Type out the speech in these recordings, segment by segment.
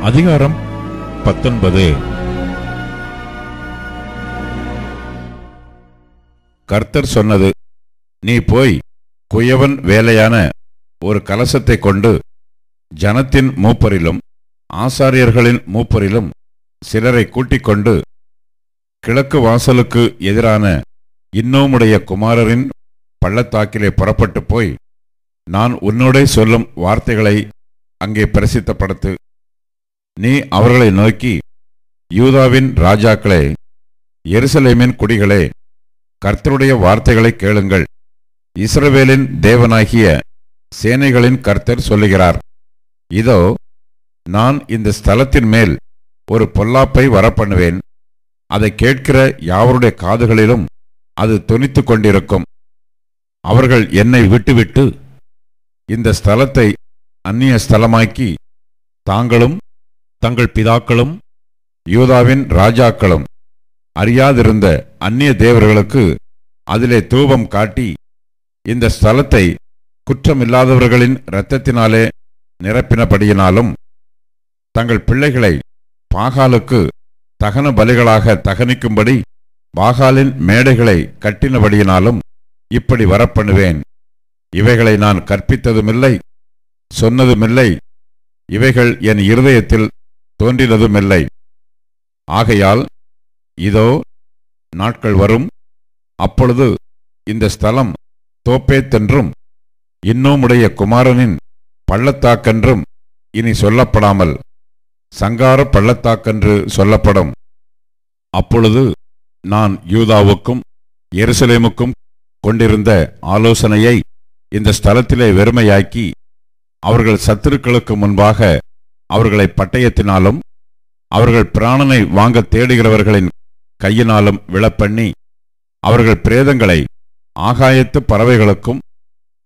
அதிகாரம் 19. கர்த்தர் சொன்னது, நீ போய் குயவன் வேலையான ஒரு கலசத்தை கொண்டு ஜனத்தின் மூப்பரிலும் ஆசாரியர்களின் மூப்பரிலும் சிலரை கூட்டிக் கொண்டு கிழக்கு வாசலுக்கு எதிரான இன்னோமுடைய குமாரரின் பள்ளத்தாக்கிலே புறப்பட்டு போய், நான் உன்னோடே சொல்லும் வார்த்தைகளை அங்கே பிரசித்தப்படுத்து. நீ அவர்களை நோக்கி, யூதாவின் ராஜாக்களே, எருசலேமின் குடிகளே, கர்த்தருடைய வார்த்தைகளை கேளுங்கள். இஸ்ரவேலின் தேவனாகிய சேனைகளின் கர்த்தர் சொல்லுகிறார், இதோ நான் இந்த ஸ்தலத்தின் மேல் ஒரு பொல்லாப்பை வரப்பண்ணுவேன். அதை கேட்கிற யாவருடைய காதுகளிலும் அது தொனித்து கொண்டிருக்கும். அவர்கள் என்னை விட்டுவிட்டு இந்த ஸ்தலத்தை அந்நிய ஸ்தலமாக்கி தாங்களும் தங்கள் பிதாக்களும் யூதாவின் ராஜாக்களும் அறியாதிருந்த அந்நிய தேவர்களுக்கு அதிலே தூபம் காட்டி இந்த ஸ்தலத்தை குற்றமில்லாதவர்களின் இரத்தத்தினாலே நிரப்பினபடியினாலும் தங்கள் பிள்ளைகளை பாகாலுக்கு தகன பலிகளாக தகனிக்கும்படி பாகாலின் மேடைகளை கட்டினபடியினாலும் இப்படி வரப்பண்ணுவேன். இவைகளை நான் கற்பித்ததுமில்லை, சொன்னதுமில்லை, இவைகள் என் இருதயத்தில் தோன்றினதுமில்லை. ஆகையால் இதோ நாட்கள் வரும், அப்பொழுது இந்த ஸ்தலம் தோப்பேத் என்றும் இன்னோமுடைய குமாரனின் பள்ளத்தாக்கென்றும் இனி சொல்லப்படாமல் சங்கார பள்ளத்தாக்கென்று சொல்லப்படும். அப்பொழுது நான் யூதாவுக்கும் எருசலேமுக்கும் கொண்டிருந்த ஆலோசனையை இந்த ஸ்தலத்திலே வெறுமையாக்கி அவர்கள் சத்துருக்களுக்கு முன்பாக அவர்களை பட்டயத்தினாலும் அவர்கள் பிராணனை வாங்க தேடுகிறவர்களின் கையினாலும் விழப்பண்ணி அவர்கள் பிரேதங்களை ஆகாயத்து பறவைகளுக்கும்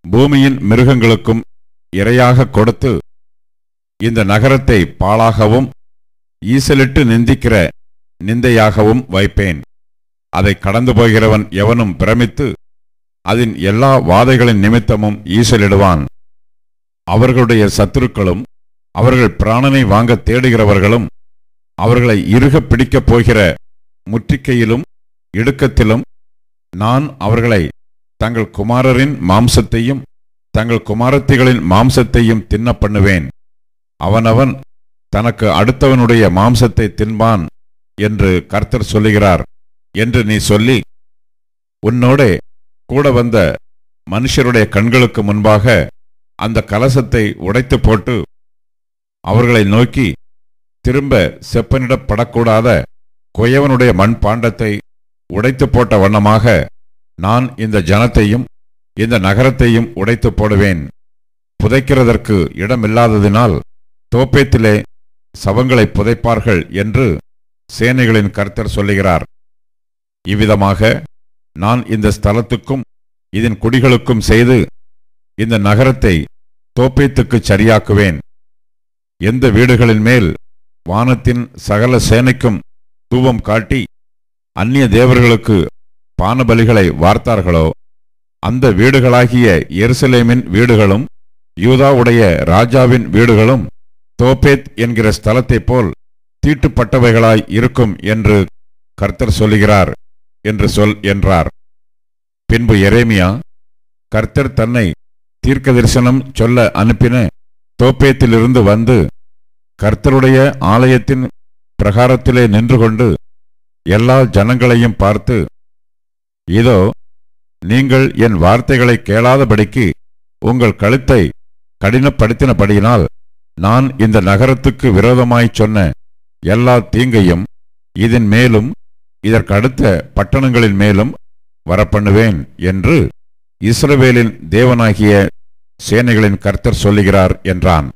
பூமியின் மிருகங்களுக்கும் இரையாக கொடுத்து இந்த நகரத்தை பாழாகவும் ஈசலிட்டு நிந்திக்கிற நிந்தையாகவும் வைப்பேன். அதை கடந்து போகிறவன் எவனும் பிரமித்து அதன் எல்லா வாதைகளின் நிமித்தமும் ஈசலிடுவான். அவர்களுடைய சத்துருக்களும் அவர்கள் பிராணனை வாங்க தேடுகிறவர்களும் அவர்களை இறுக பிடிக்கப் போகிற முற்றிக்கையிலும் இடுக்கத்திலும் நான் அவர்களை தங்கள் குமாரரின் மாம்சத்தையும் தங்கள் குமாரத்திகளின் மாம்சத்தையும் தின்ன பண்ணுவேன். அவனவன் தனக்கு அடுத்தவனுடைய மாம்சத்தை தின்பான் என்று கர்த்தர் சொல்லுகிறார் என்று நீ சொல்லி, உன்னோடே கூட வந்த மனுஷருடைய கண்களுக்கு முன்பாக அந்த கலசத்தை உடைத்து போட்டு அவர்களை நோக்கி, திரும்ப செப்பனிடப்படக்கூடாத குயவனுடைய மண் பாண்டத்தை உடைத்து போட்ட வண்ணமாக நான் இந்த ஜனத்தையும் இந்த நகரத்தையும் உடைத்து போடுவேன். புதைக்கிறதற்கு இடமில்லாததினால் தோப்பேத்திலே சவங்களை புதைப்பார்கள் என்று சேனைகளின் கர்த்தர் சொல்லுகிறார். இவ்விதமாக நான் இந்த ஸ்தலத்துக்கும் இதன் குடிகளுக்கும் செய்து இந்த நகரத்தை தோப்பேத்துக்கு சரியாக்குவேன். எந்த வீடுகளின் மேல் வானத்தின் சகல சேனைக்கும் தூபம் காட்டி அந்நிய தேவர்களுக்கு பானபலிகளை வார்த்தார்களோ, அந்த வீடுகளாகிய எருசலேமின் வீடுகளும் யூதாவுடைய ராஜாவின் வீடுகளும் தோப்பேத் என்கிற ஸ்தலத்தைப் போல் தீட்டுப்பட்டவைகளாய் இருக்கும் என்று கர்த்தர் சொல்லுகிறார் என்று சொல் என்றார். பின்பு எரேமியா கர்த்தர் தன்னை தீர்க்க தரிசனம் சொல்ல அனுப்பின தோப்பேத்திலிருந்து வந்து கர்த்தருடைய ஆலயத்தின் பிரகாரத்திலே நின்று கொண்டு எல்லா ஜனங்களையும் பார்த்து, இதோ நீங்கள் என் வார்த்தைகளை கேளாதபடிக்கு உங்கள் கழுத்தை கடினப்படுத்தினபடியினால் நான் இந்த நகரத்துக்கு விரோதமாய் சொன்ன எல்லா தீங்கையும் இதன் மேலும் இதற்கு அடுத்த பட்டணங்களின் மேலும் வரப்பண்ணுவேன் என்று இஸ்ரவேலின் தேவனாகிய சேனைகளின் கர்த்தர் சொல்லுகிறார் என்றான்.